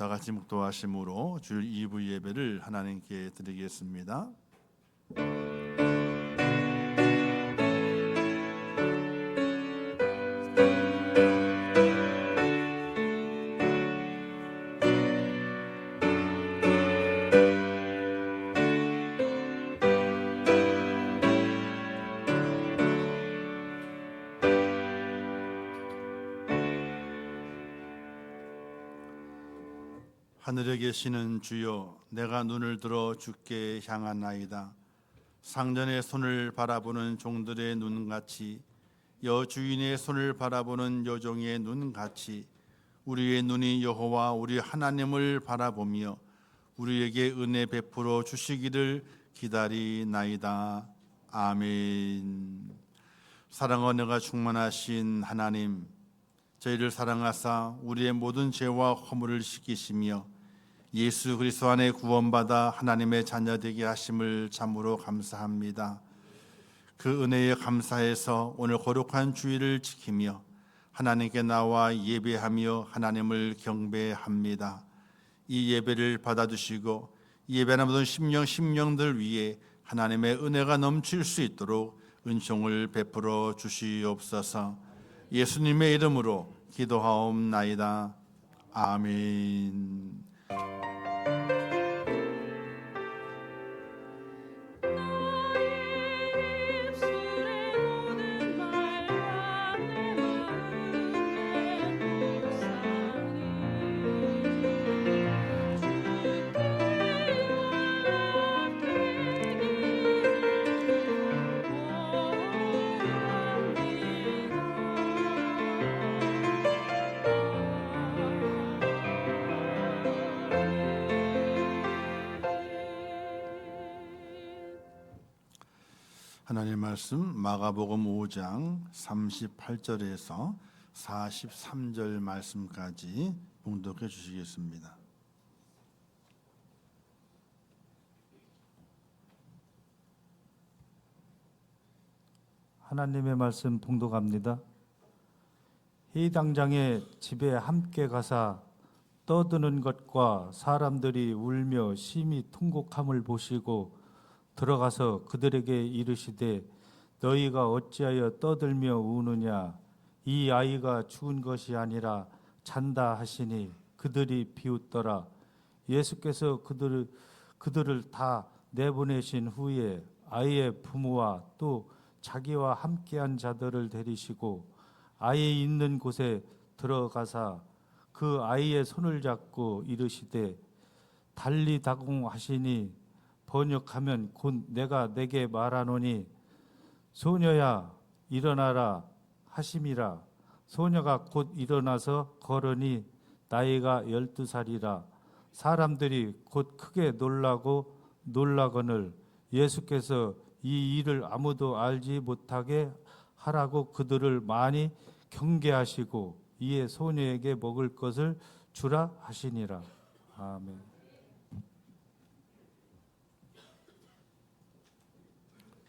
다 같이 묵도하심으로 주일 2부 예배를 하나님께 드리겠습니다. 하늘에 계시는 주여, 내가 눈을 들어 주께 향하나이다. 상전의 손을 바라보는 종들의 눈같이, 여주인의 손을 바라보는 여종의 눈같이 우리의 눈이 여호와 우리 하나님을 바라보며 우리에게 은혜 베풀어 주시기를 기다리나이다. 아멘. 사랑과 은혜가 충만하신 하나님, 저희를 사랑하사 우리의 모든 죄와 허물을 씻기시며 예수 그리스도 안에 구원받아 하나님의 자녀되게 하심을 참으로 감사합니다. 그 은혜에 감사해서 오늘 거룩한 주일을 지키며 하나님께 나와 예배하며 하나님을 경배합니다. 이 예배를 받아주시고 예배하는 모든 심령들 위에 하나님의 은혜가 넘칠 수 있도록 은총을 베풀어 주시옵소서. 예수님의 이름으로 기도하옵나이다. 아멘. 하나님의 말씀 마가복음 5장 38절에서 43절 말씀까지 봉독해 주시겠습니다. 하나님의 말씀 봉독합니다. 회당장의 집에 함께 가사 떠드는 것과 사람들이 울며 심히 통곡함을 보시고 들어가서 그들에게 이르시되 너희가 어찌하여 떠들며 우느냐. 이 아이가 죽은 것이 아니라 잔다 하시니 그들이 비웃더라. 예수께서 그들을 다 내보내신 후에 아이의 부모와 또 자기와 함께한 자들을 데리시고 아이 있는 곳에 들어가사 그 아이의 손을 잡고 이르시되 달리다공 하시니 번역하면 곧 내가 내게 말하노니 소녀야 일어나라 하심이라. 소녀가 곧 일어나서 걸으니 나이가 12살이라. 사람들이 곧 크게 놀라거늘 예수께서 이 일을 아무도 알지 못하게 하라고 그들을 많이 경계하시고 이에 소녀에게 먹을 것을 주라 하시니라. 아멘.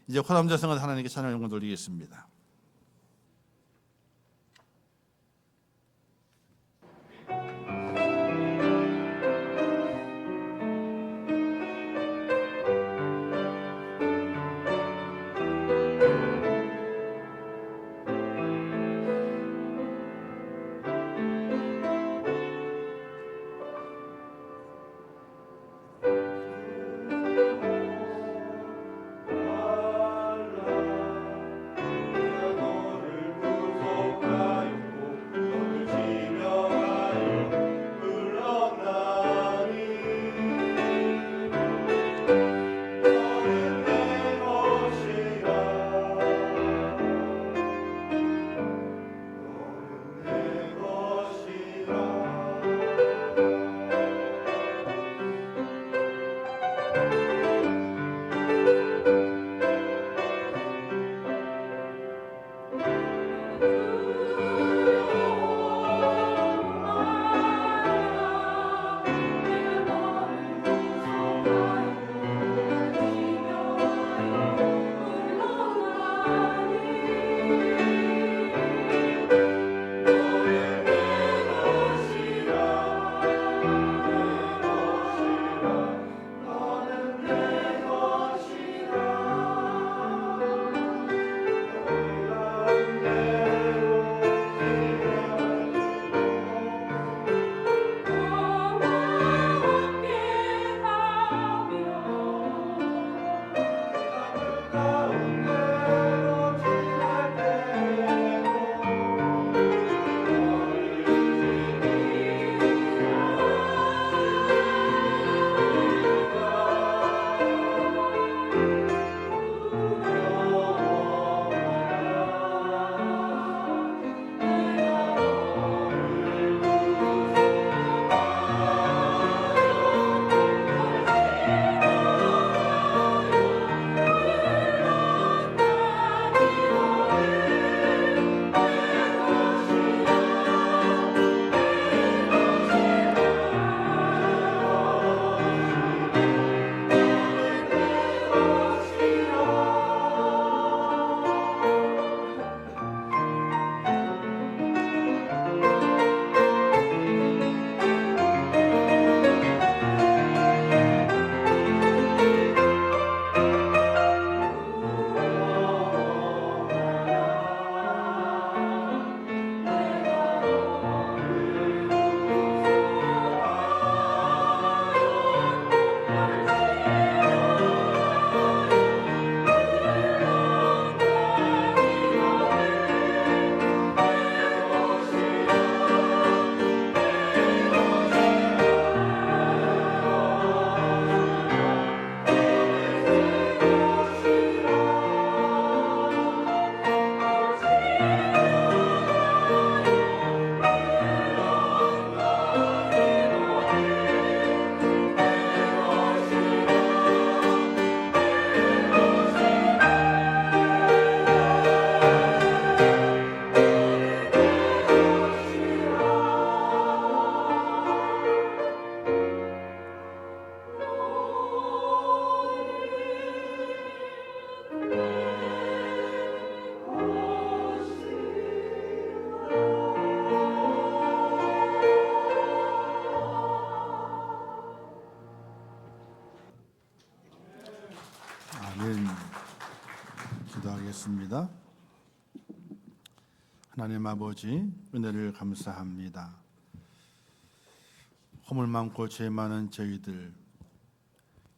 이제 호남자성은 하나님께 찬양 영광 돌리겠습니다. 기도하겠습니다. 하나님 아버지, 은혜를 감사합니다. 허물 많고 죄 많은 저희들,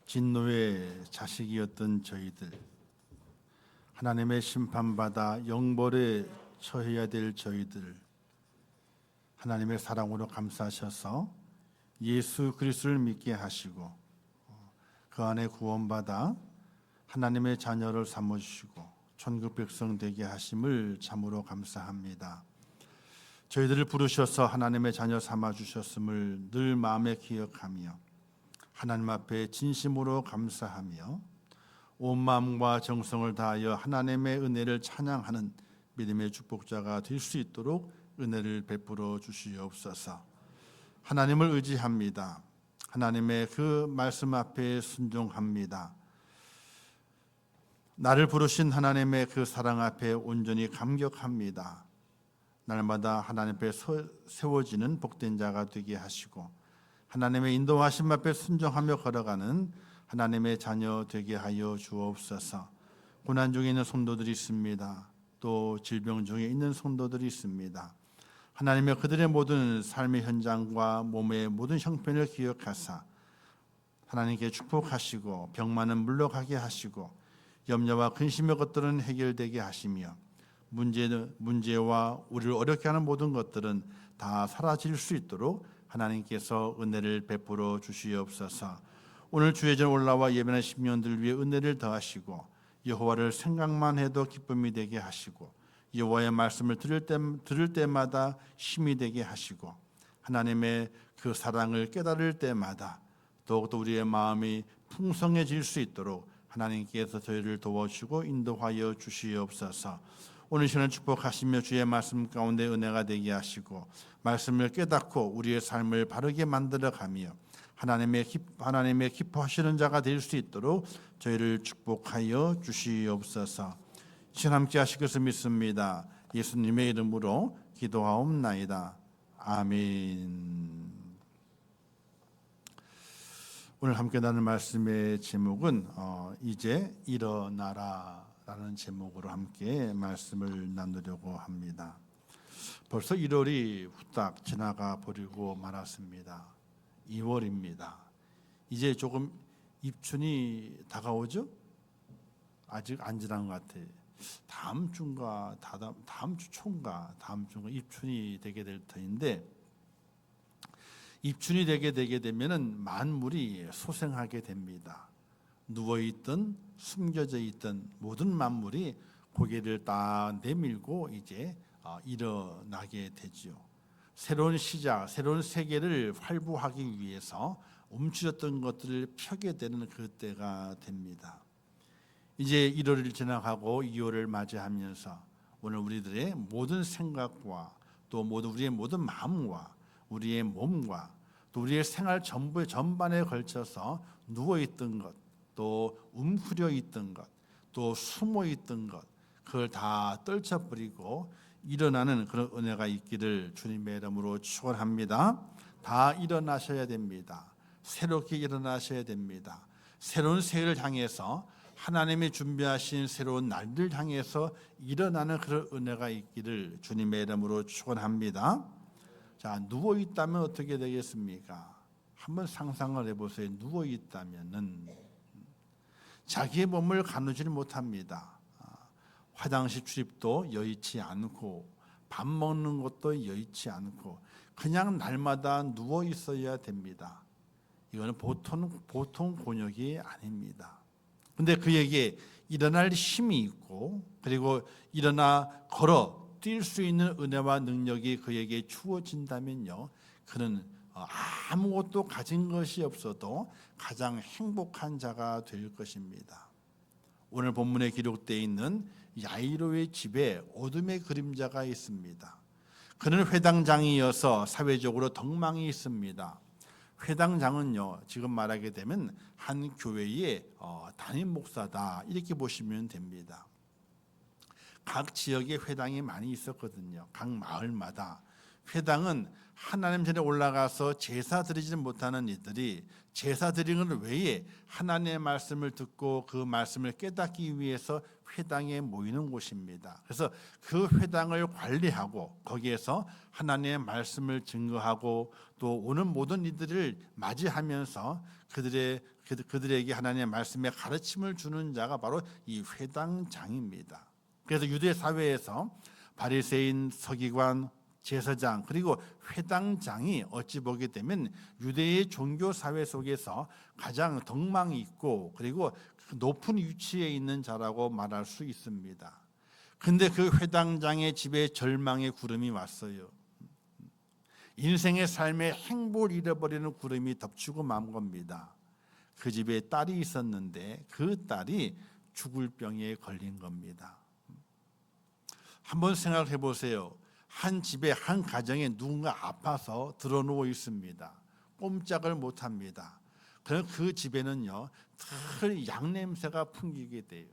진노의 자식이었던 저희들, 하나님의 심판받아 영벌에 처해야 될 저희들, 하나님의 사랑으로 감싸셔서 예수 그리스도를 믿게 하시고 그 안에 구원받아 하나님의 자녀를 삼아주시고 천국 백성 되게 하심을 참으로 감사합니다. 저희들을 부르셔서 하나님의 자녀 삼아주셨음을 늘 마음에 기억하며 하나님 앞에 진심으로 감사하며 온 마음과 정성을 다하여 하나님의 은혜를 찬양하는 믿음의 축복자가 될 수 있도록 은혜를 베풀어 주시옵소서. 하나님을 의지합니다. 하나님의 그 말씀 앞에 순종합니다. 나를 부르신 하나님의 그 사랑 앞에 온전히 감격합니다. 날마다 하나님 앞에 세워지는 복된 자가 되게 하시고 하나님의 인도하심 앞에 순종하며 걸어가는 하나님의 자녀 되게 하여 주옵소서. 고난 중에 있는 성도들이 있습니다. 또 질병 중에 있는 성도들이 있습니다. 하나님의 그들의 모든 삶의 현장과 몸의 모든 형편을 기억하사 하나님께 축복하시고 병만은 물러가게 하시고 염려와 근심의 것들은 해결되게 하시며 문제와 우리를 어렵게 하는 모든 것들은 다 사라질 수 있도록 하나님께서 은혜를 베풀어 주시옵소서. 오늘 주의 전 올라와 예배하는 심령들 위해 은혜를 더하시고 여호와를 생각만 해도 기쁨이 되게 하시고 여호와의 말씀을 들을 때마다 힘이 되게 하시고 하나님의 그 사랑을 깨달을 때마다 더욱더 우리의 마음이 풍성해질 수 있도록 하나님께서 저희를 도와주시고 인도하여 주시옵소서. 오늘 시간을 축복하시며 주의 말씀 가운데 은혜가 되게 하시고 말씀을 깨닫고 우리의 삶을 바르게 만들어가며 하나님의 기뻐하시는 자가 될 수 있도록 저희를 축복하여 주시옵소서. 시간 함께 하실 것을 믿습니다. 예수님의 이름으로 기도하옵나이다. 아멘. 오늘 함께 나눌 말씀의 제목은 이제 일어나라 라는 제목으로 함께 말씀을 나누려고 합니다. 벌써 1월이 후딱 지나가 버리고 말았습니다. 2월입니다. 이제 조금 입춘이 다가오죠? 아직 안 지난 것 같아요. 다음 주인가 다음 주 초인가 다음 주인가 입춘이 되게 될 터인데 입춘이 되게 되면은 만물이 소생하게 됩니다. 누워 있던 숨겨져 있던 모든 만물이 고개를 딱 내밀고 이제 일어나게 되죠. 새로운 시작, 새로운 세계를 활보하기 위해서 움츠렸던 것들을 펴게 되는 그때가 됩니다. 이제 1월을 지나가고 2월을 맞이하면서 오늘 우리들의 모든 생각과 또 우리의 모든 마음과 우리의 몸과 또 우리의 생활 전반에 걸쳐서 누워 있던 것, 또 움츠려 있던 것, 또 숨어 있던 것, 그걸 다 떨쳐버리고 일어나는 그런 은혜가 있기를 주님의 이름으로 축원합니다. 다 일어나셔야 됩니다. 새롭게 일어나셔야 됩니다. 새로운 새해를 향해서 하나님이 준비하신 새로운 날들 향해서 일어나는 그런 은혜가 있기를 주님의 이름으로 축원합니다. 자, 누워 있다면 어떻게 되겠습니까? 한번 상상을 해보세요. 누워 있다면은 자기의 몸을 가누질 못합니다. 화장실 출입도 여의치 않고 밥 먹는 것도 여의치 않고 그냥 날마다 누워 있어야 됩니다. 이거는 보통 곤욕이 아닙니다. 근데 그에게 일어날 힘이 있고 그리고 일어나 걸어 뛸 수 있는 은혜와 능력이 그에게 주어진다면요, 그는 아무것도 가진 것이 없어도 가장 행복한 자가 될 것입니다. 오늘 본문에 기록되어 있는 야이로의 집에 어둠의 그림자가 있습니다. 그는 회당장이어서 사회적으로 덕망이 있습니다. 회당장은요, 지금 말하게 되면 한 교회의 담임 목사다 이렇게 보시면 됩니다. 각 지역에 회당이 많이 있었거든요. 각 마을마다 회당은 하나님 전에 올라가서 제사 드리지는 못하는 이들이 제사 드리는 것 외에 하나님의 말씀을 듣고 그 말씀을 깨닫기 위해서 회당에 모이는 곳입니다. 그래서 그 회당을 관리하고 거기에서 하나님의 말씀을 증거하고 또 오는 모든 이들을 맞이하면서 그들에게 하나님의 말씀의 가르침을 주는 자가 바로 이 회당장입니다. 그래서 유대 사회에서 바리새인, 서기관, 제사장 그리고 회당장이 어찌 보게 되면 유대의 종교 사회 속에서 가장 덕망이 있고 그리고 높은 위치에 있는 자라고 말할 수 있습니다. 근데 그 회당장의 집에 절망의 구름이 왔어요. 인생의 삶의 행복을 잃어버리는 구름이 덮치고 만 겁니다. 그 집에 딸이 있었는데 그 딸이 죽을 병에 걸린 겁니다. 한번 생각해 보세요. 한 집에 한 가정에 누군가 아파서 드러누워 있습니다. 꼼짝을 못합니다. 그럼 그 집에는요 늘 양냄새가 풍기게 돼요.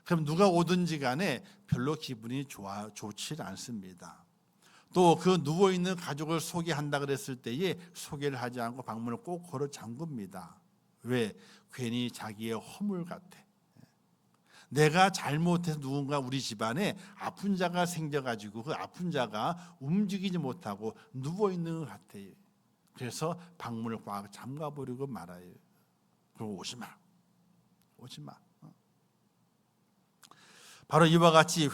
그럼 누가 오든지 간에 별로 기분이 좋지 않습니다. 또 그 누워 있는 가족을 소개한다 그랬을 때에 소개를 하지 않고 방문을 꼭 걸어 잠굽니다. 왜? 괜히 자기의 허물 같아. 내가 잘못해서 누군가 우리 집안에 아픈 자가 생겨가지고 그 아픈 자가 움직이지 못하고 누워 있는 것 같아요. 그래서 방문을 꽉 잠가버리고 말아요. 그리고 오지 마. 바로 이와 같이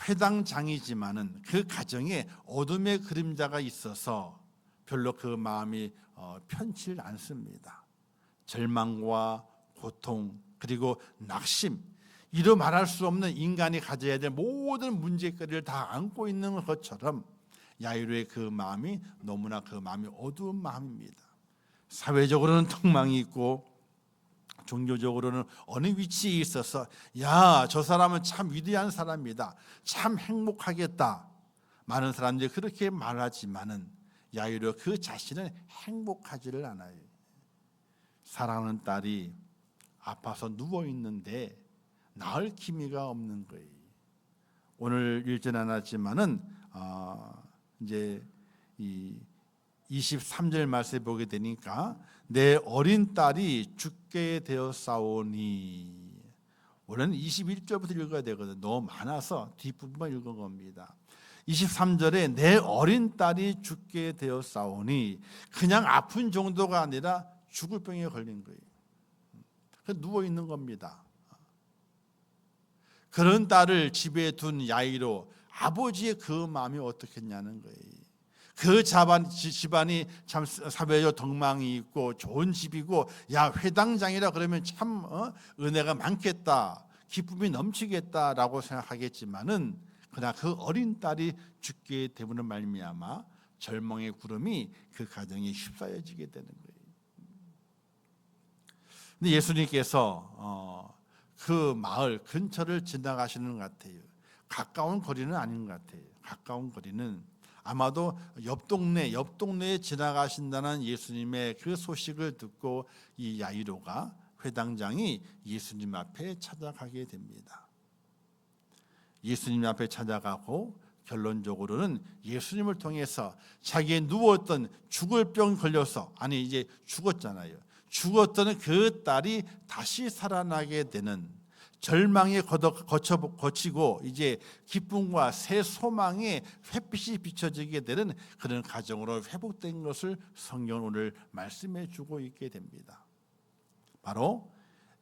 회당장이지만은 그 가정에 어둠의 그림자가 있어서 별로 그 마음이 편치 않습니다. 절망과 고통 그리고 낙심, 이루 말할 수 없는 인간이 가져야 될 모든 문제거리를 다 안고 있는 것처럼 야이로의 그 마음이 너무나 그 마음이 어두운 마음입니다. 사회적으로는 덕망이 있고 종교적으로는 어느 위치에 있어서 야, 저 사람은 참 위대한 사람이다, 참 행복하겠다, 많은 사람들이 그렇게 말하지만은 야이로 그 자신은 행복하지를 않아요. 사랑하는 딸이 아파서 누워 있는데 나을 기미가 없는 거예요. 오늘 읽진 않았지만은 이제 이 23절 말씀에 보게 되니까 내 어린 딸이 죽게 되었사오니, 원래는 21절부터 읽어야 되거든. 너무 많아서 뒷부분만 읽은 겁니다. 23절에 내 어린 딸이 죽게 되었사오니, 그냥 아픈 정도가 아니라 죽을 병에 걸린 거예요. 누워 있는 겁니다. 그런 딸을 집에 둔 야이로, 아버지의 그 마음이 어떻겠냐는 거예요. 그 집안이 참 사회적 덕망이 있고 좋은 집이고, 야, 회당장이라 그러면 참 은혜가 많겠다, 기쁨이 넘치겠다라고 생각하겠지만은, 그러나 그 어린 딸이 죽게 되는 말미암아 절망의 구름이 그 가정에 휩싸여지게 되는 거예요. 근데 예수님께서 그 마을 근처를 지나가시는 것 같아요. 가까운 거리는 아닌 것 같아요. 가까운 거리는 아마도 옆 동네에 지나가신다는 예수님의 그 소식을 듣고 이 야이로가, 회당장이 예수님 앞에 찾아가게 됩니다. 예수님 앞에 찾아가고 결론적으로는 예수님을 통해서 자기의 누웠던 죽을 병 걸려서, 아니 이제 죽었잖아요. 죽었던 그 딸이 다시 살아나게 되는, 절망에 거치고 이제 기쁨과 새 소망의 햇빛이 비춰지게 되는 그런 가정으로 회복된 것을 성경은 오늘 말씀해 주고 있게 됩니다. 바로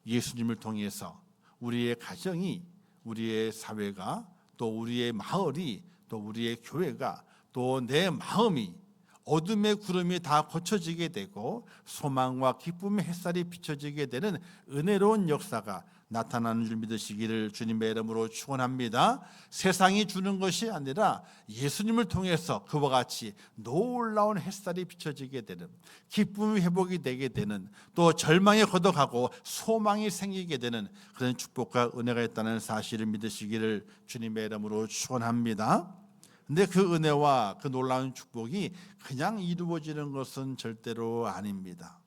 예수님을 통해서 우리의 가정이, 우리의 사회가, 또 우리의 마을이, 또 우리의 교회가, 또 내 마음이 어둠의 구름이 다 거쳐지게 되고 소망과 기쁨의 햇살이 비춰지게 되는 은혜로운 역사가 나타나는 줄 믿으시기를 주님의 이름으로 축원합니다. 세상이 주는 것이 아니라 예수님을 통해서 그와 같이 놀라운 햇살이 비춰지게 되는, 기쁨이 회복이 되게 되는, 또 절망에 걷어가고 소망이 생기게 되는 그런 축복과 은혜가 있다는 사실을 믿으시기를 주님의 이름으로 축원합니다. 근데 그 은혜와 그 놀라운 축복이 그냥 이루어지는 것은 절대로 아닙니다.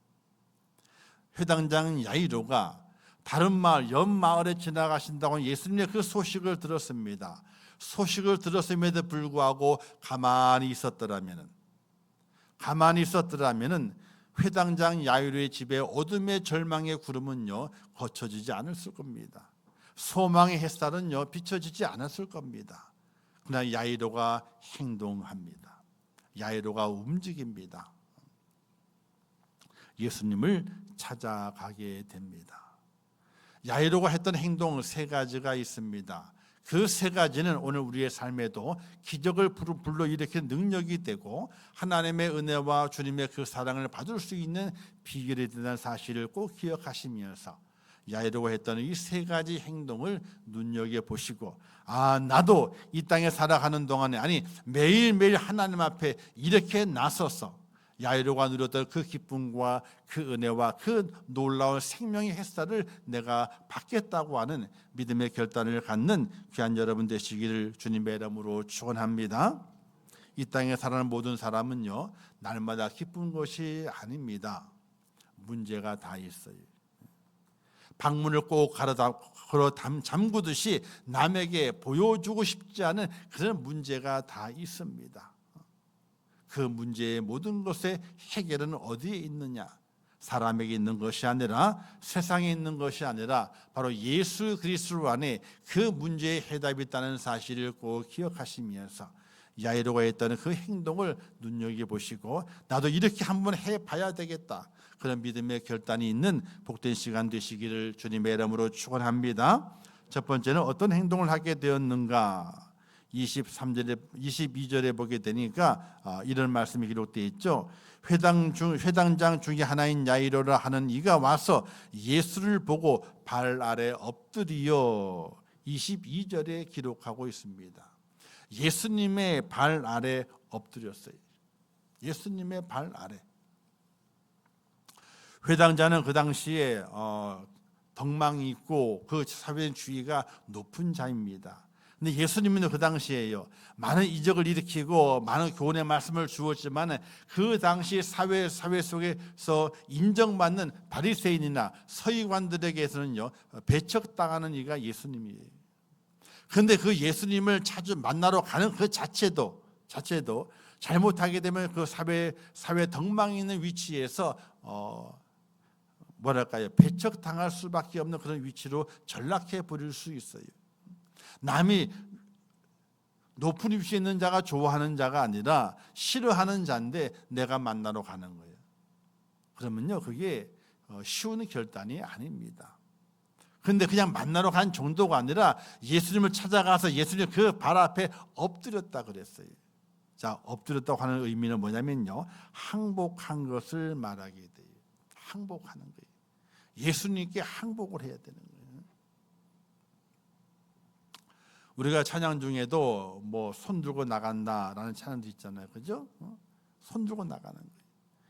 회당장 야이로가 다른 마을, 옆 마을에 지나가신다고 예수님의 그 소식을 들었습니다. 소식을 들었음에도 불구하고 가만히 있었더라면은 회당장 야이로의 집에 어둠의 절망의 구름은요 거쳐지지 않았을 겁니다. 소망의 햇살은요 비춰지지 않았을 겁니다. 그러나 야이로가 행동합니다. 야이로가 움직입니다. 예수님을 찾아가게 됩니다. 야이로가 했던 행동 세 가지가 있습니다. 그 세 가지는 오늘 우리의 삶에도 기적을 불러일으키는 능력이 되고 하나님의 은혜와 주님의 그 사랑을 받을 수 있는 비결이 된다는 사실을 꼭 기억하시면서 야이로가 했던 이 세 가지 행동을 눈여겨보시고 나도 이 땅에 살아가는 동안에 매일매일 하나님 앞에 이렇게 나서서 야이로가 누렸던 그 기쁨과 그 은혜와 그 놀라운 생명의 햇살을 내가 받겠다고 하는 믿음의 결단을 갖는 귀한 여러분 되시기를 주님의 이름으로 축원합니다. 이 땅에 살아가는 모든 사람은요 날마다 기쁜 것이 아닙니다. 문제가 다 있어요. 방문을 꼭 걸어 잠그듯이 남에게 보여주고 싶지 않은 그런 문제가 다 있습니다. 그 문제의 모든 것의 해결은 어디에 있느냐? 사람에게 있는 것이 아니라 세상에 있는 것이 아니라 바로 예수 그리스도 안에 그 문제의 해답이 있다는 사실을 꼭 기억하시면서 야이로가 했던 그 행동을 눈여겨보시고 나도 이렇게 한번 해봐야 되겠다. 그런 믿음의 결단이 있는 복된 시간 되시기를 주님의 이름으로 축원합니다. 첫 번째는 어떤 행동을 하게 되었는가? 22절에 보게 되니까 이런 말씀이 기록되어 있죠. 회당장 중에 하나인 야이로라 하는 이가 와서 예수를 보고 발 아래 엎드리어 22절에 기록하고 있습니다. 예수님의 발 아래 엎드렸어요. 예수님의 발 아래. 회당자는 그 당시에 덕망이 있고 그 사회 주의가 높은 자입니다. 근데 예수님은 그 당시에요 많은 이적을 일으키고 많은 교훈의 말씀을 주었지만 그 당시 사회 속에서 인정받는 바리새인이나 서기관들에게서는요 배척당하는 이가 예수님이에요. 그런데 그 예수님을 자주 만나러 가는 그 자체도 잘못하게 되면 그 사회 덕망이 있는 위치에서 배척당할 수밖에 없는 그런 위치로 전락해 버릴 수 있어요. 남이 높은 위치에 있는 자가 좋아하는 자가 아니라 싫어하는 자인데 내가 만나러 가는 거예요. 그러면요 그게 쉬운 결단이 아닙니다. 그런데 그냥 만나러 간 정도가 아니라 예수님을 찾아가서 예수님 그 발 앞에 엎드렸다 그랬어요. 자, 엎드렸다고 하는 의미는 뭐냐면요 항복한 것을 말하게 돼요. 항복하는 거예요. 예수님께 항복을 해야 되는 거예요. 우리가 찬양 중에도 손 들고 나간다라는 찬양도 있잖아요. 그죠? 손 들고 나가는 거예요.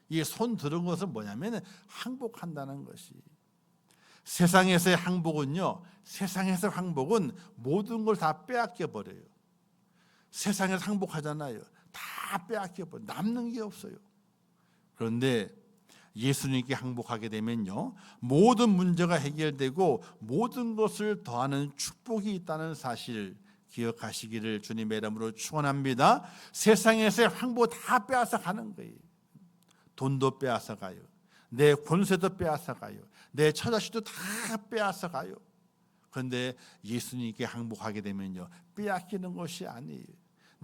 이 손 들은 것은 뭐냐면 항복한다는 것이. 세상에서의 항복은 모든 걸 다 빼앗겨 버려요. 세상에서 항복하잖아요. 다 빼앗겨 버려. 남는 게 없어요. 그런데 예수님께 항복하게 되면요 모든 문제가 해결되고 모든 것을 더하는 축복이 있다는 사실을 기억하시기를 주님의 이름으로 축원합니다. 세상에서의 항복 다 빼앗아 가는 거예요. 돈도 빼앗아 가요. 내 권세도 빼앗아 가요. 내 처자식도 다 빼앗아 가요. 그런데 예수님께 항복하게 되면요 빼앗기는 것이 아니에요.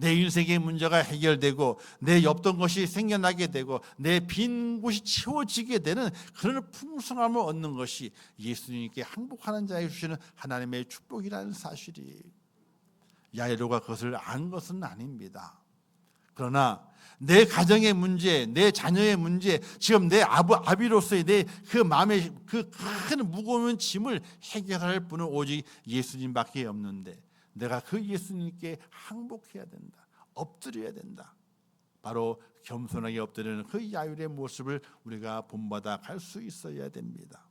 내 인생의 문제가 해결되고 내 없던 것이 생겨나게 되고 내 빈 곳이 채워지게 되는 그런 풍성함을 얻는 것이 예수님께 항복하는 자에게 주시는 하나님의 축복이라는 사실이. 야이로가 그것을 안 것은 아닙니다. 그러나 내 가정의 문제, 내 자녀의 문제, 지금 내 아비로서의 내 그 마음의 그 큰 무거운 짐을 해결할 분은 오직 예수님밖에 없는데 내가 그 예수님께 항복해야 된다. 엎드려야 된다. 바로 겸손하게 엎드리는 그 야율의 모습을 우리가 본받아 갈 수 있어야 됩니다.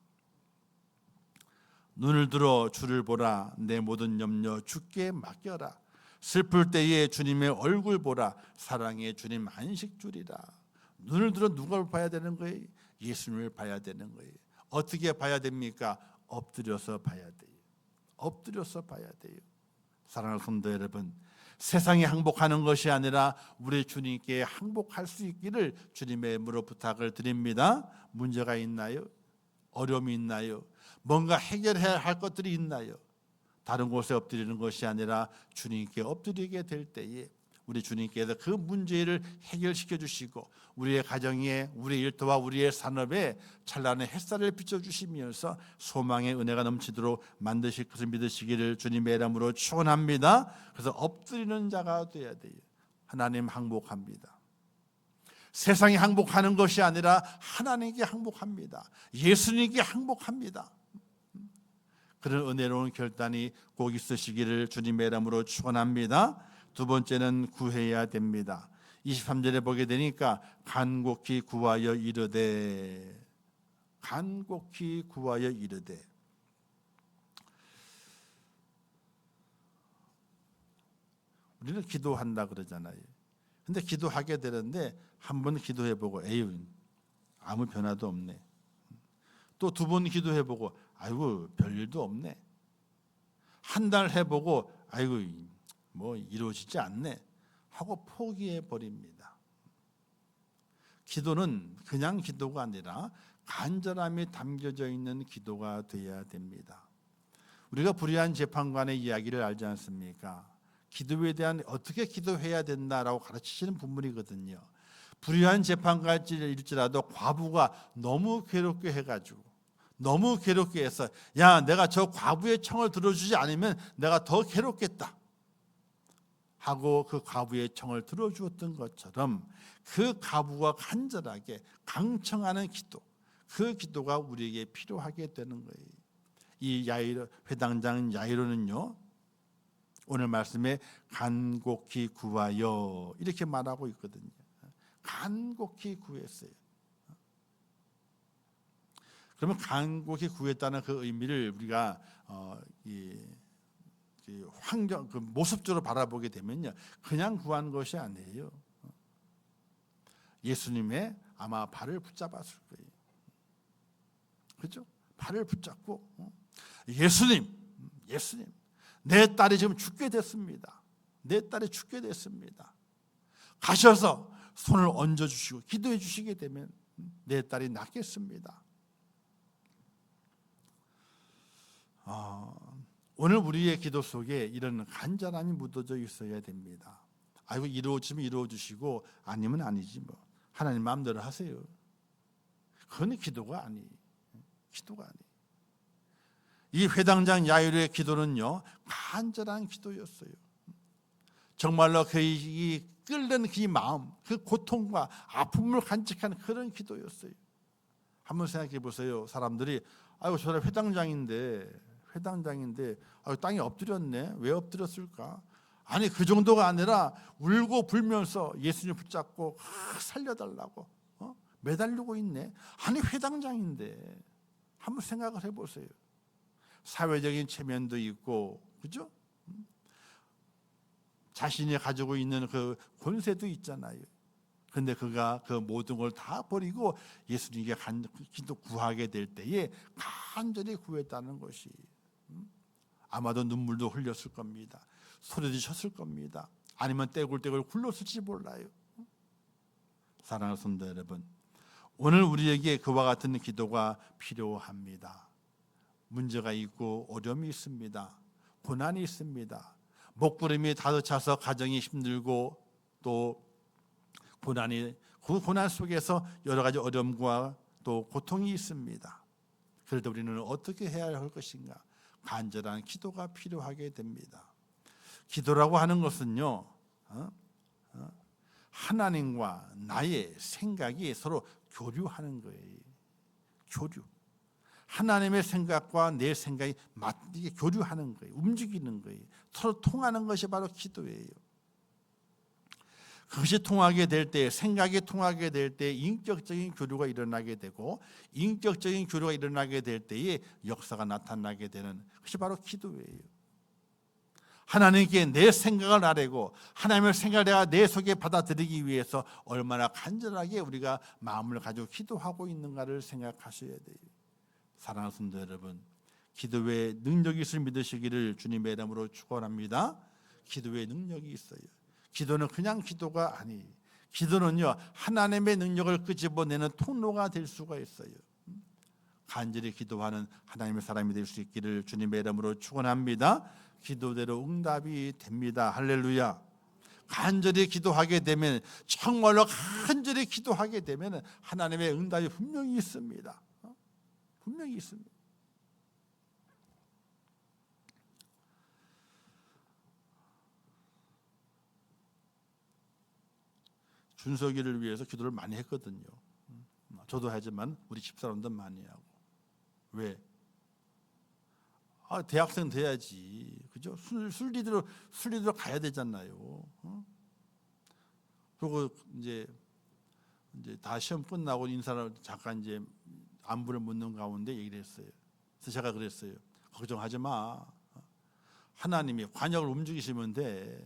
눈을 들어 주를 보라. 내 모든 염려 주께 맡겨라. 슬플 때에 주님의 얼굴 보라. 사랑의 주님 안식 주리라. 눈을 들어 누가 봐야 되는 거예요? 예수님을 봐야 되는 거예요. 어떻게 봐야 됩니까? 엎드려서 봐야 돼요. 엎드려서 봐야 돼요. 사랑하는 성도 여러분, 세상이 항복하는 것이 아니라 우리 주님께 항복할 수 있기를 주님의 이름으로 부탁을 드립니다. 문제가 있나요? 어려움이 있나요? 뭔가 해결해야 할 것들이 있나요? 다른 곳에 엎드리는 것이 아니라 주님께 엎드리게 될 때에 우리 주님께서 그 문제를 해결시켜 주시고 우리의 가정에, 우리의 일터와 우리의 산업에 찬란한 햇살을 비춰주시면서 소망의 은혜가 넘치도록 만드실 것을 믿으시기를 주님의 이름으로 축원합니다. 그래서 엎드리는 자가 되어야 돼요. 하나님 항복합니다. 세상이 항복하는 것이 아니라 하나님께 항복합니다. 예수님께 항복합니다. 그런 은혜로운 결단이 꼭 있으시기를 주님의 이름으로 축원합니다. 두 번째는 구해야 됩니다. 23절에 보게 되니까 간곡히 구하여 이르되, 간곡히 구하여 이르되. 우리는 기도한다 그러잖아요. 근데 기도하게 되는데 한 번 기도해보고 에휴 아무 변화도 없네. 또 두 번 기도해보고 아이고 별일도 없네. 한 달 해보고 아이고 뭐 이루어지지 않네 하고 포기해 버립니다. 기도는 그냥 기도가 아니라 간절함이 담겨져 있는 기도가 되어야 됩니다. 우리가 불의한 재판관의 이야기를 알지 않습니까? 기도에 대한 어떻게 기도해야 된다라고 가르치시는 분문이거든요. 불의한 재판관일지라도 과부가 너무 괴롭게 해가지고 너무 괴롭게 해서 야 내가 저 과부의 청을 들어주지 않으면 내가 더 괴롭겠다 하고 그 과부의 청을 들어주었던 것처럼 그 과부가 간절하게 강청하는 기도, 그 기도가 우리에게 필요하게 되는 거예요. 이 야이로 회당장 야이로는요 오늘 말씀에 간곡히 구하여 이렇게 말하고 있거든요. 간곡히 구했어요. 그러면 간곡히 구했다는 그 의미를 우리가 환경, 그 모습적으로 바라보게 되면요, 그냥 구한 것이 아니에요. 예수님의 아마 발을 붙잡았을 거예요. 그렇죠? 발을 붙잡고 예수님, 내 딸이 지금 죽게 됐습니다. 내 딸이 죽게 됐습니다. 가셔서 손을 얹어주시고 기도해 주시게 되면 내 딸이 낫겠습니다. 오늘 우리의 기도 속에 이런 간절함이 묻어져 있어야 됩니다. 아이고 이루어지면 이루어 주시고 아니면 아니지 뭐 하나님 마음대로 하세요. 그건 기도가 아니에요. 기도가 아니에요. 이 회당장 야이로의 기도는요 간절한 기도였어요. 정말로 이 끓는 그 마음, 그 고통과 아픔을 간직한 그런 기도였어요. 한번 생각해 보세요. 사람들이 아이고 저 사람 회당장인데 땅에 엎드렸네. 왜 엎드렸을까? 아니 그 정도가 아니라 울고 불면서 예수님 붙잡고 살려달라고 매달리고 있네. 아니 회당장인데 한번 생각을 해보세요. 사회적인 체면도 있고 그죠? 자신이 가지고 있는 그 권세도 있잖아요. 근데 그가 그 모든 걸 다 버리고 예수님께 기도 구하게 될 때에 간절히 구했다는 것이 아마도 눈물도 흘렸을 겁니다. 소리도 쳤을 겁니다. 아니면 떼굴떼굴 굴렀을지 몰라요. 사랑하는 성도 여러분, 오늘 우리에게 그와 같은 기도가 필요합니다. 문제가 있고 어려움이 있습니다. 고난이 있습니다. 먹구름이 가득차서 가정이 힘들고 또 그 고난 속에서 여러 가지 어려움과 또 고통이 있습니다. 그럴 때 우리는 어떻게 해야 할 것인가? 간절한 기도가 필요하게 됩니다. 기도라고 하는 것은요, 하나님과 나의 생각이 서로 교류하는 거예요. 교류. 하나님의 생각과 내 생각이 이게 교류하는 거예요. 움직이는 거예요. 서로 통하는 것이 바로 기도예요. 그것이 통하게 될 때, 생각이 통하게 될 때 인격적인 교류가 일어나게 되고 인격적인 교류가 일어나게 될 때에 역사가 나타나게 되는 것이 바로 기도예요. 하나님께 내 생각을 아뢰고 하나님의 생각을 내가 내 속에 받아들이기 위해서 얼마나 간절하게 우리가 마음을 가지고 기도하고 있는가를 생각하셔야 돼요. 사랑하는 성도 여러분, 기도에 능력이 있을 믿으시기를 주님의 이름으로 축원합니다. 기도의 능력이 있어요. 기도는 그냥 기도가 아니, 기도는요 하나님의 능력을 끄집어내는 통로가 될 수가 있어요. 간절히 기도하는 하나님의 사람이 될 수 있기를 주님의 이름으로 축원합니다. 기도대로 응답이 됩니다. 할렐루야. 간절히 기도하게 되면, 정말로 간절히 기도하게 되면 하나님의 응답이 분명히 있습니다. 분명히 있습니다. 준석이를 위해서 기도를 많이 했거든요. 저도 하지만 우리 집사람도 많이 하고. 왜? 대학생 돼야지, 그죠? 순리대로 가야 되잖아요. 그리고 이제 다 시험 끝나고 인사를 잠깐 이제 안부를 묻는 가운데 얘기를 했어요. 그래서 제가 그랬어요. 걱정하지 마. 하나님이 관역을 움직이시면 돼.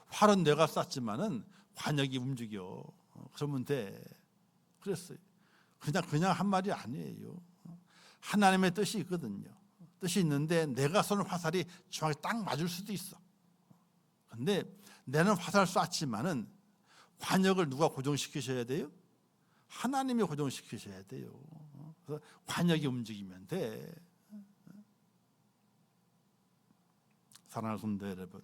활은 내가 쐈지만은 관역이 움직여. 그러면 돼. 그랬어요. 그냥 한 말이 아니에요. 하나님의 뜻이 있거든요. 뜻이 있는데 내가 쏘는 화살이 정확히 딱 맞을 수도 있어. 근데 내는 화살 쐈지만은 관역을 누가 고정시키셔야 돼요? 하나님이 고정시키셔야 돼요. 그래서 관역이 움직이면 돼. 사랑하는 성도 여러분,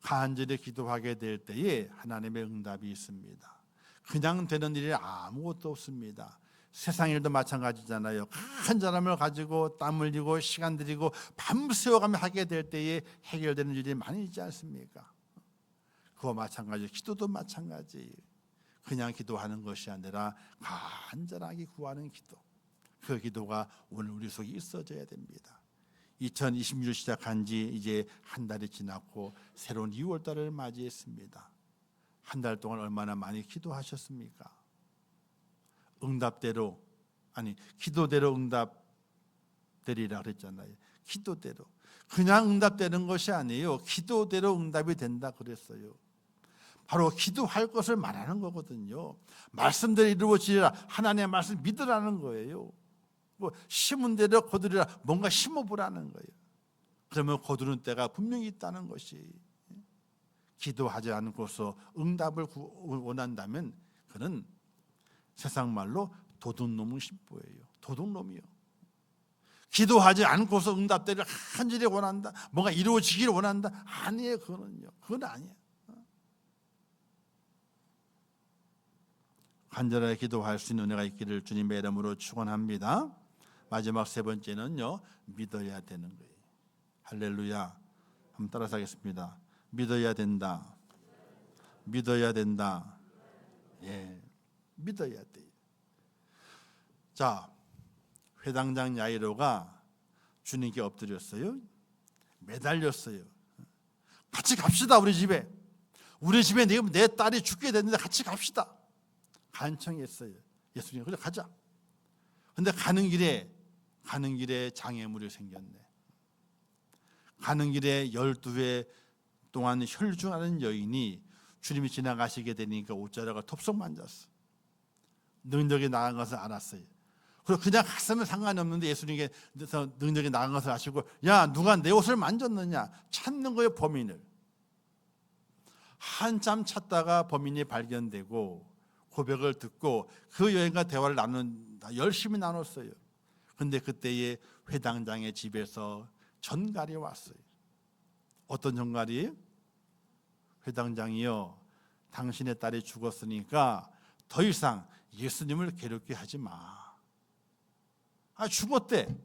간절히 기도하게 될 때에 하나님의 응답이 있습니다. 그냥 되는 일이 아무것도 없습니다. 세상 일도 마찬가지잖아요. 간절함을 가지고 땀 흘리고 시간 들이고 밤새워가며 하게 될 때에 해결되는 일이 많이 있지 않습니까? 그와 마찬가지, 기도도 마찬가지. 그냥 기도하는 것이 아니라 간절하게 구하는 기도. 그 기도가 오늘 우리 속에 있어져야 됩니다. 2026년 시작한 지 이제 한 달이 지났고 새로운 2월 달을 맞이했습니다. 한 달 동안 얼마나 많이 기도하셨습니까? 응답대로, 아니 기도대로 응답되리라 그랬잖아요. 기도대로. 그냥 응답되는 것이 아니에요. 기도대로 응답이 된다 그랬어요. 바로 기도할 것을 말하는 거거든요. 말씀대로 이루어지리라, 하나님의 말씀 믿으라는 거예요. 뭐 심은 대로 거두리라, 뭔가 심어보라는 거예요. 그러면 거두는 때가 분명히 있다는 것이. 기도하지 않고서 응답을 원한다면 그는 세상 말로 도둑놈의 신부예요. 도둑놈이요. 기도하지 않고서 응답되를 간절히 원한다, 뭔가 이루어지기를 원한다, 아니에요. 그건 아니에요. 간절하게 기도할 수 있는 은혜가 있기를 주님의 이름으로 축원합니다. 마지막 세 번째는요, 믿어야 되는 거예요. 할렐루야. 한번 따라서 하겠습니다. 믿어야 된다. 믿어야 된다. 예, 믿어야 돼요. 자, 회당장 야이로가 주님께 엎드렸어요. 매달렸어요. 같이 갑시다, 우리 집에. 우리 집에 내 딸이 죽게 됐는데 같이 갑시다. 간청했어요. 예수님, 그래 가자. 근데 가는 길에 장애물이 생겼네. 가는 길에 12회 동안 혈중하는 여인이 주님이 지나가시게 되니까 옷자락을 톱속 만졌어. 능력이 나간 것을 알았어요. 그리고 그냥 갔으면 상관이 없는데 예수님께서 능력이 나간 것을 아시고, 야, 누가 내 옷을 만졌느냐? 찾는 거예요, 범인을. 한참 찾다가 범인이 발견되고 고백을 듣고 그 여인과 대화를 열심히 나눴어요. 근데 그때에 회당장의 집에서 전갈이 왔어요. 어떤 전갈이에요? 회당장이요, 당신의 딸이 죽었으니까 더 이상 예수님을 괴롭게 하지 마. 죽었대.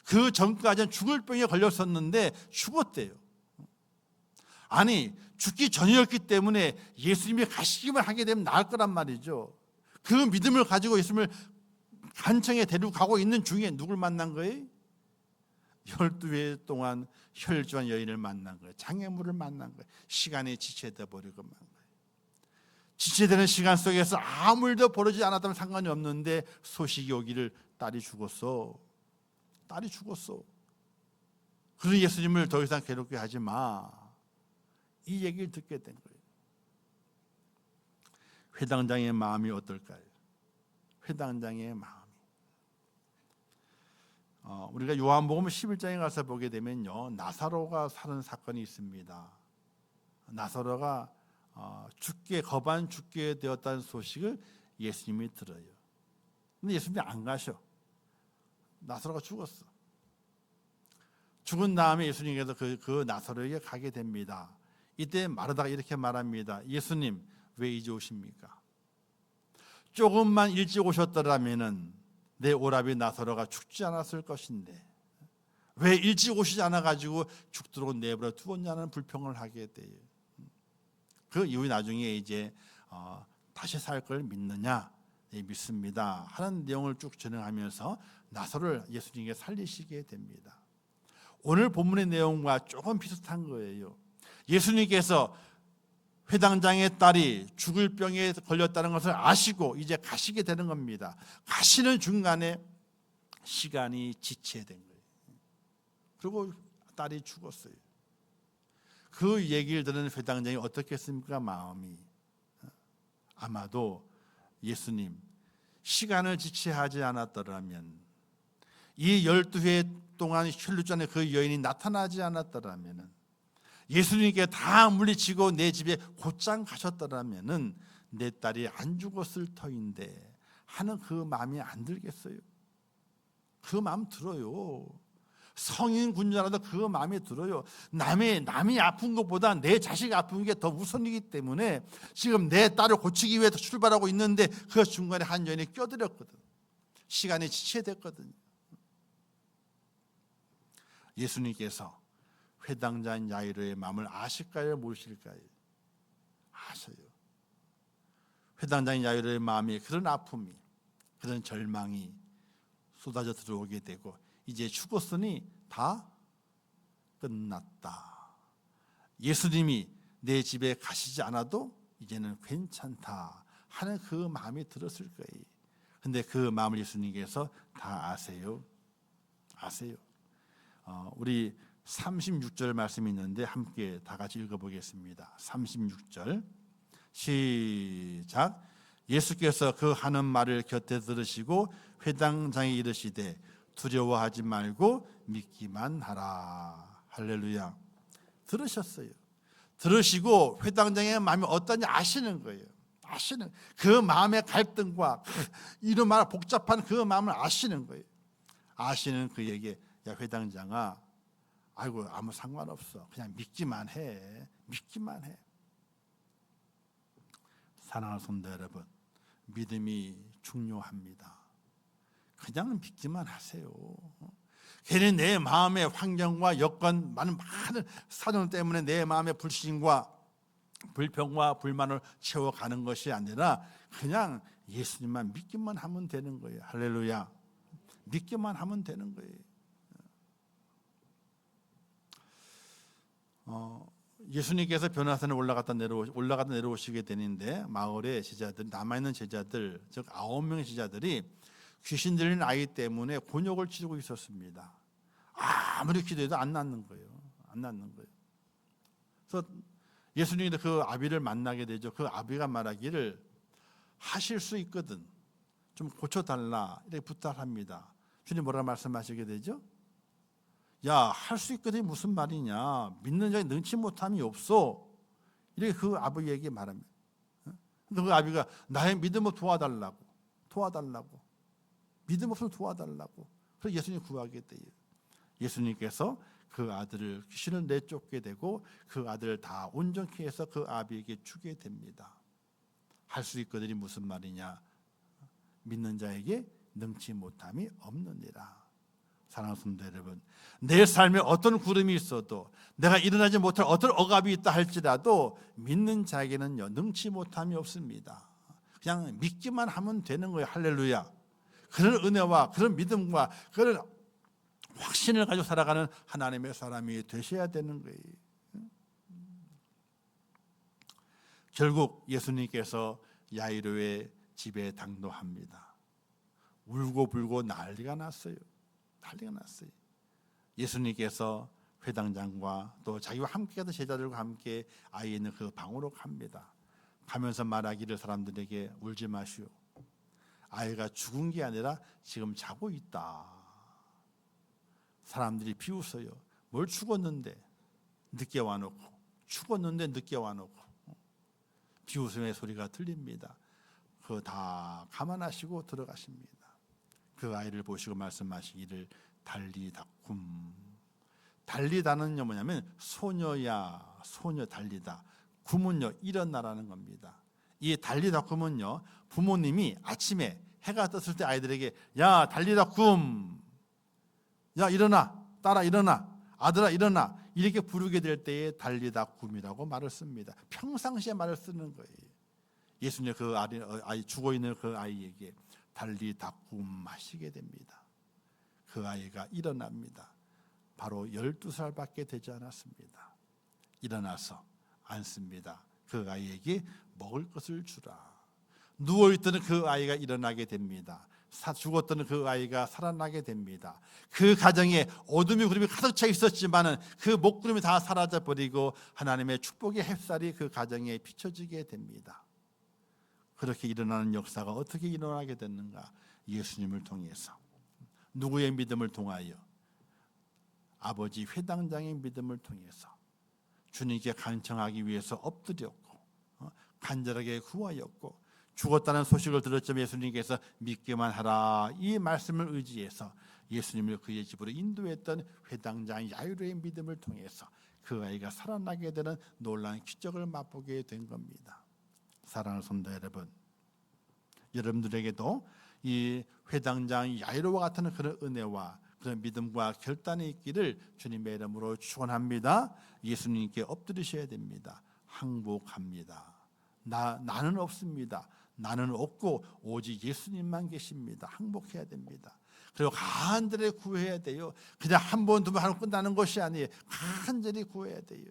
그 전까지는 죽을 병에 걸렸었는데 죽었대요. 아니, 죽기 전이었기 때문에 예수님이 가시기만 하게 되면 나을 거란 말이죠. 그 믿음을 가지고 예수님을 간청에 데리고 가고 있는 중에 누굴 만난 거예요? 12회 동안 혈주한 여인을 만난 거예요. 장애물을 만난 거예요. 시간이 지체돼 버리고 만 거예요. 지체되는 시간 속에서 아무 일도 벌어지지 않았다면 상관이 없는데 소식이 오기를 딸이 죽었어. 딸이 죽었어. 그래서 예수님을 더 이상 괴롭게 하지 마. 이 얘기를 듣게 된 거예요. 회당장의 마음이 어떨까요? 회당장의 마음이. 우리가 요한복음 11장에 가서 보게 되면요, 나사로가 사는 사건이 있습니다. 나사로가 거반 죽게 되었다는 소식을 예수님이 들어요. 근데 예수님이 안 가셔. 나사로가 죽었어. 죽은 다음에 예수님께서 그 나사로에게 가게 됩니다. 이때 마르다가 이렇게 말합니다. 예수님, 왜 이제 오십니까? 조금만 일찍 오셨더라면은 내 오라비 나사로가 죽지 않았을 것인데 왜 일찍 오시지 않아 가지고 죽도록 내버려 두었냐는 불평을 하게 돼요. 그 이후에 나중에 이제 다시 살 걸 믿느냐? 네, 믿습니다 하는 내용을 쭉 진행하면서 나사로를 예수님께 살리시게 됩니다. 오늘 본문의 내용과 조금 비슷한 거예요. 예수님께서 회당장의 딸이 죽을 병에 걸렸다는 것을 아시고 이제 가시게 되는 겁니다. 가시는 중간에 시간이 지체된 거예요. 그리고 딸이 죽었어요. 그 얘기를 들은 회당장이 어떻겠습니까? 마음이 아마도 예수님 시간을 지체하지 않았더라면, 이 12회 동안 혈루잔의 그 여인이 나타나지 않았더라면, 예수님께 다 물리치고 내 집에 곧장 가셨더라면 내 딸이 안 죽었을 터인데 하는 그 마음이 안 들겠어요? 그 마음 들어요. 성인 군자라도 그 마음이 들어요. 남이 아픈 것보다 내 자식이 아픈 게 더 우선이기 때문에 지금 내 딸을 고치기 위해 출발하고 있는데 그 중간에 한 여인이 껴들었거든. 시간이 지체됐거든요. 예수님께서 회당자인 야이로의 마음을 아실까요? 모르실까요? 아셔요. 회당자인 야이로의 마음에 그런 아픔이, 그런 절망이 쏟아져 들어오게 되고 이제 죽었으니 다 끝났다. 예수님이 내 집에 가시지 않아도 이제는 괜찮다 하는 그 마음이 들었을 거예요. 근데 그 마음을 예수님께서 다 아세요. 우리 36절 말씀이 있는데 함께 다 같이 읽어보겠습니다. 36절 시작. 예수께서 그 하는 말을 곁에 들으시고 회당장에 이르시되 두려워하지 말고 믿기만 하라. 할렐루야. 들으셨어요. 들으시고 회당장의 마음이 어떠냐 아시는 거예요. 아시는 그 마음의 갈등과 이런 말 복잡한 그 마음을 아시는 거예요. 아시는 그에게 야 회당장아, 아이고 아무 상관없어. 그냥 믿기만 해. 사랑하는 성도 여러분, 믿음이 중요합니다. 그냥 믿기만 하세요. 괜히 내 마음의 환경과 여건, 많은 사정 때문에 내 마음의 불신과 불평과 불만을 채워가는 것이 아니라 그냥 예수님만 믿기만 하면 되는 거예요. 할렐루야. 믿기만 하면 되는 거예요. 예수님께서 변화산에 올라갔다 내려오시게 되는데 마을의 제자들, 남아있는 제자들, 즉 9명의 제자들이 귀신 들린 아이 때문에 곤욕을 치르고 있었습니다. 아무리 기도해도 안 낫는 거예요. 그래서 예수님이 그 아비를 만나게 되죠. 그 아비가 말하기를 하실 수 있거든, 좀 고쳐달라 이렇게 부탁합니다. 주님 뭐라 말씀하시게 되죠? 야, 할 수 있거든이 무슨 말이냐? 믿는 자에 능치 못함이 없어. 이렇게 그 아버지에게 말합니다. 근데 그 아비가 나의 믿음을 도와달라고. 믿음 없으면 도와달라고. 그래서 예수님 구하게 돼요. 예수님께서 그 아들을 귀신을 내쫓게 되고 그 아들을 다 온전케 해서 그 아비에게 주게 됩니다. 할 수 있거든이 무슨 말이냐? 믿는 자에게 능치 못함이 없느니라. 사랑하는 성도 여러분, 내 삶에 어떤 구름이 있어도 내가 일어나지 못할 어떤 억압이 있다 할지라도 믿는 자에게는요 능치 못함이 없습니다. 그냥 믿기만 하면 되는 거예요. 할렐루야. 그런 은혜와 그런 믿음과 그런 확신을 가지고 살아가는 하나님의 사람이 되셔야 되는 거예요. 결국 예수님께서 야이로의 집에 당도합니다. 울고 불고 난리가 났어요. 예수님께서 회당장과 또 자기와 함께하던 제자들과 함께 아이 있는 그 방으로 갑니다. 가면서 말하기를 사람들에게 울지 마시오. 아이가 죽은 게 아니라 지금 자고 있다. 사람들이 비웃어요. 뭘 죽었는데 늦게 와놓고, 죽었는데 늦게 와놓고, 비웃음의 소리가 들립니다. 그거 다 감안하시고 들어가십니다. 그 아이를 보시고 말씀하시기를 달리다 굼. 달리다는요 뭐냐면 소녀야 소녀 달리다, 굼은요 일어나라는 겁니다. 이 달리다 굼은요 부모님이 아침에 해가 떴을 때 아이들에게 야 달리다 굼, 야 일어나, 딸아 일어나, 아들아 일어나, 이렇게 부르게 될 때에 달리다 굼이라고 말을 씁니다. 평상시에 말을 쓰는 거예요. 예수님 그 아이 죽어있는 그 아이에게 달리다 굼 하시게 됩니다. 그 아이가 일어납니다. 바로 12살밖에 되지 않았습니다. 일어나서 앉습니다. 그 아이에게 먹을 것을 주라. 누워있던 그 아이가 일어나게 됩니다. 죽었던 그 아이가 살아나게 됩니다. 그 가정에 어둠이 구름이 가득 차 있었지만은 그 목구름이 다 사라져 버리고 하나님의 축복의 햇살이 그 가정에 비춰지게 됩니다. 그렇게 일어나는 역사가 어떻게 일어나게 됐는가? 예수님을 통해서. 누구의 믿음을 통하여? 아버지 회당장의 믿음을 통해서 주님께 간청하기 위해서 엎드렸고 간절하게 구하였고, 죽었다는 소식을 들었지만 예수님께서 믿기만 하라 이 말씀을 의지해서 예수님을 그의 집으로 인도했던 회당장 야이로의 믿음을 통해서 그 아이가 살아나게 되는 놀라운 기적을 맛보게 된 겁니다. 사랑하는 성도 여러분, 여러분들에게도 이 회당장 야이로와 같은 그런 은혜와 그런 믿음과 결단이 있기를 주님의 이름으로 축원합니다. 예수님께 엎드리셔야 됩니다. 항복합니다. 나는 없습니다. 나는 없고 오직 예수님만 계십니다. 항복해야 됩니다. 그리고 간절히 구해야 돼요. 그냥 한 번, 두 번 하고 끝나는 것이 아니에요. 간절히 구해야 돼요.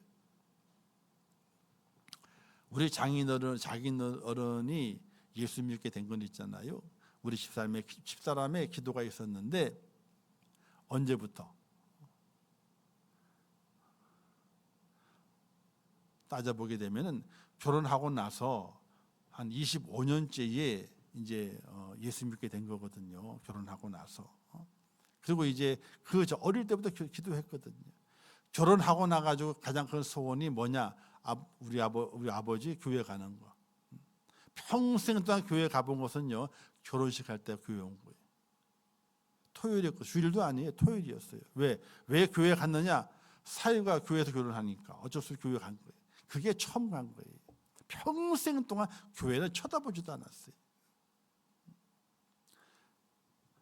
우리 장인어른이 예수 믿게 된 건 있잖아요. 우리 집사람의 기도가 있었는데 언제부터? 따져보게 되면은 결혼하고 나서 한 25년째에 이제 예수 믿게 된 거거든요. 결혼하고 나서. 그리고 이제 저 어릴 때부터 기도했거든요. 결혼하고 나가지고 가장 큰 소원이 뭐냐? 우리 아버지 교회 가는 거. 평생 동안 교회 가본 것은요, 결혼식 할 때 교회 온 거예요. 토요일이었고, 주일도 아니에요. 토요일이었어요. 왜 교회 갔느냐? 사위가 교회에서 결혼하니까 어쩔 수 없이 교회 간 거예요. 그게 처음 간 거예요. 평생 동안 교회를 쳐다보지도 않았어요.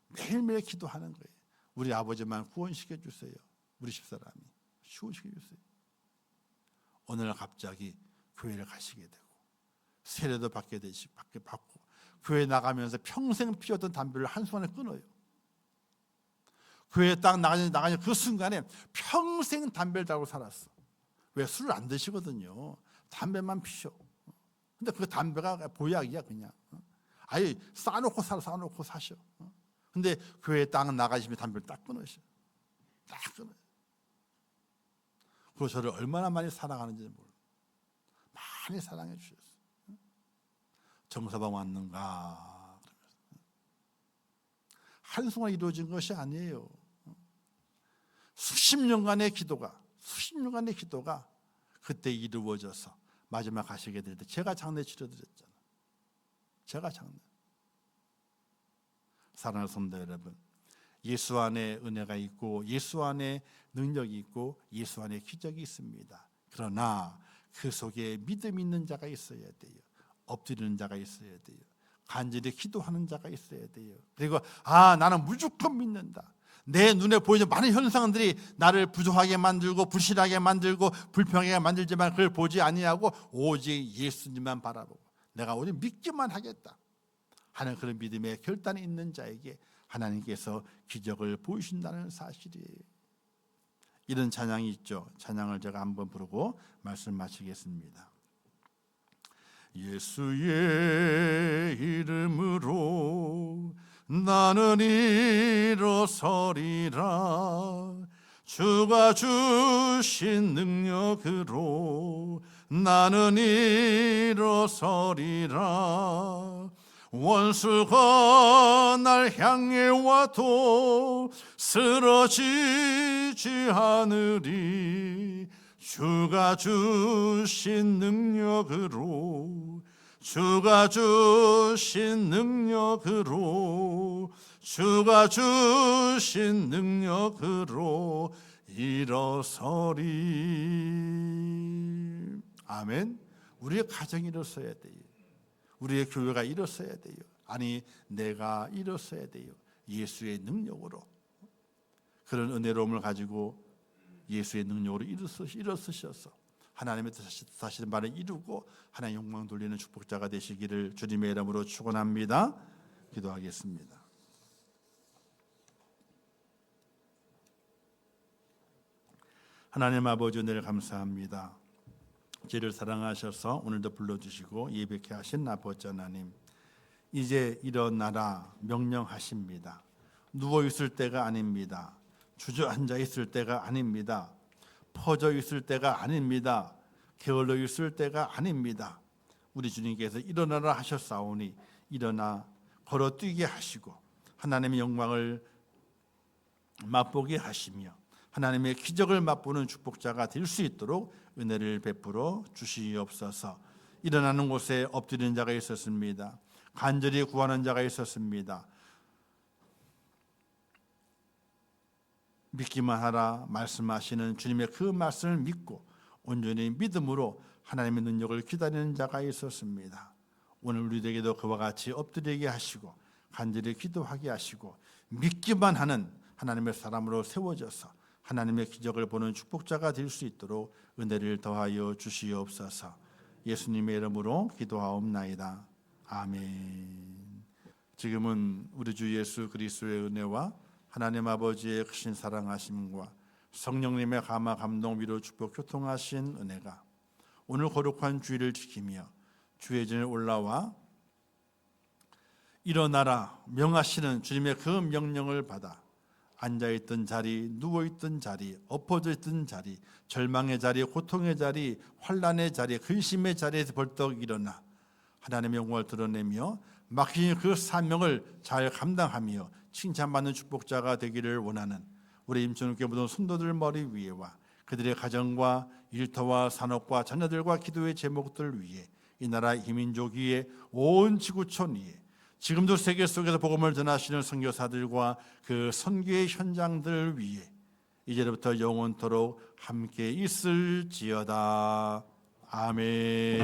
매일매일 기도하는 거예요. 우리 아버지만 구원시켜 주세요. 우리 집사람이 구원시켜 주세요. 어느 날 갑자기 교회를 가시게 되고 세례도 받고 교회 나가면서 평생 피웠던 담배를 한순간에 끊어요. 교회 딱 나가는 그 순간에 평생 담배를 달고 살았어. 왜? 술을 안 드시거든요. 담배만 피셔. 근데 그 담배가 보약이야 그냥. 아예 싸놓고 사셔. 근데 교회 딱 나가시면 담배를 딱 끊으셔. 딱 끊어요. 그리고 저를 얼마나 많이 사랑하는지 몰라요. 많이 사랑해 주셨어요. 정서방 왔는가? 한순간 이루어진 것이 아니에요. 수십 년간의 기도가 그때 이루어져서 마지막 가시게 될 때 제가 장례 치러드렸잖아요. 제가 장례. 사랑하는 성도 여러분, 예수 안에 은혜가 있고 예수 안에 능력이 있고 예수 안에 기적이 있습니다. 그러나 그 속에 믿음 있는 자가 있어야 돼요. 엎드리는 자가 있어야 돼요. 간절히 기도하는 자가 있어야 돼요. 그리고 나는 무조건 믿는다. 내 눈에 보이는 많은 현상들이 나를 부족하게 만들고 불신하게 만들고 불평하게 만들지만 그걸 보지 아니하고 오직 예수님만 바라보고 내가 오직 믿기만 하겠다 하는 그런 믿음의 결단이 있는 자에게 하나님께서 기적을 보이신다는 사실이에요. 이런 찬양이 있죠. 찬양을 제가 한번 부르고 말씀 마치겠습니다. 예수의 이름으로 나는 일어서리라. 주가 주신 능력으로 나는 일어서리라. 원수가 날 향해 와도 쓰러지지 않으리. 주가 주신 능력으로, 주가 주신 능력으로, 주가 주신 능력으로 일어서리. 아멘. 우리의 가정이 일어서야 돼요. 우리의 교회가 일어서야 돼요. 아니, 내가 일어서야 돼요. 예수의 능력으로. 그런 은혜로움을 가지고 예수의 능력으로 일어서셔서 하나님의 뜻하시는 바를 이루고 하나님 영광 돌리는 축복자가 되시기를 주님의 이름으로 축원합니다. 기도하겠습니다. 하나님 아버지, 은혜를 감사합니다. 저희를 사랑하셔서 오늘도 불러주시고 예배케 하신 아버지 하나님, 이제 일어나라 명령하십니다. 누워있을 때가 아닙니다. 주저앉아 있을 때가 아닙니다. 퍼져 있을 때가 아닙니다. 게을러 있을 때가 아닙니다. 우리 주님께서 일어나라 하셨사오니 일어나 걸어 뛰게 하시고 하나님의 영광을 맛보게 하시며 하나님의 기적을 맛보는 축복자가 될 수 있도록 은혜를 베풀어 주시옵소서. 일어나는 곳에 엎드리는 자가 있었습니다. 간절히 구하는 자가 있었습니다. 믿기만 하라 말씀하시는 주님의 그 말씀을 믿고 온전히 믿음으로 하나님의 능력을 기다리는 자가 있었습니다. 오늘 우리에게도 그와 같이 엎드리게 하시고 간절히 기도하게 하시고 믿기만 하는 하나님의 사람으로 세워져서 하나님의 기적을 보는 축복자가 될 수 있도록 은혜를 더하여 주시옵소서. 예수님의 이름으로 기도하옵나이다. 아멘. 지금은 우리 주 예수 그리스도의 은혜와 하나님 아버지의 크신 사랑하심과 성령님의 감화 감동 위로 축복 교통하신 은혜가 오늘 거룩한 주일을 지키며 주의 전에 올라와 일어나라 명하시는 주님의 그 명령을 받아 앉아있던 자리, 누워있던 자리, 엎어져 있던 자리, 절망의 자리, 고통의 자리, 환난의 자리, 근심의 자리에서 벌떡 일어나 하나님의 영광을 드러내며 맡기신 그 사명을 잘 감당하며 칭찬받는 축복자가 되기를 원하는 우리 임천국교 모든 성도들 머리 위에와 그들의 가정과 일터와 산업과 자녀들과 기도의 제목들 위에 이 나라 이민족 위에 온 지구촌 위에 지금도 세계 속에서 복음을 전하시는 선교사들과 그 선교의 현장들 위에 이제부터 영원토록 함께 있을지어다. 아멘.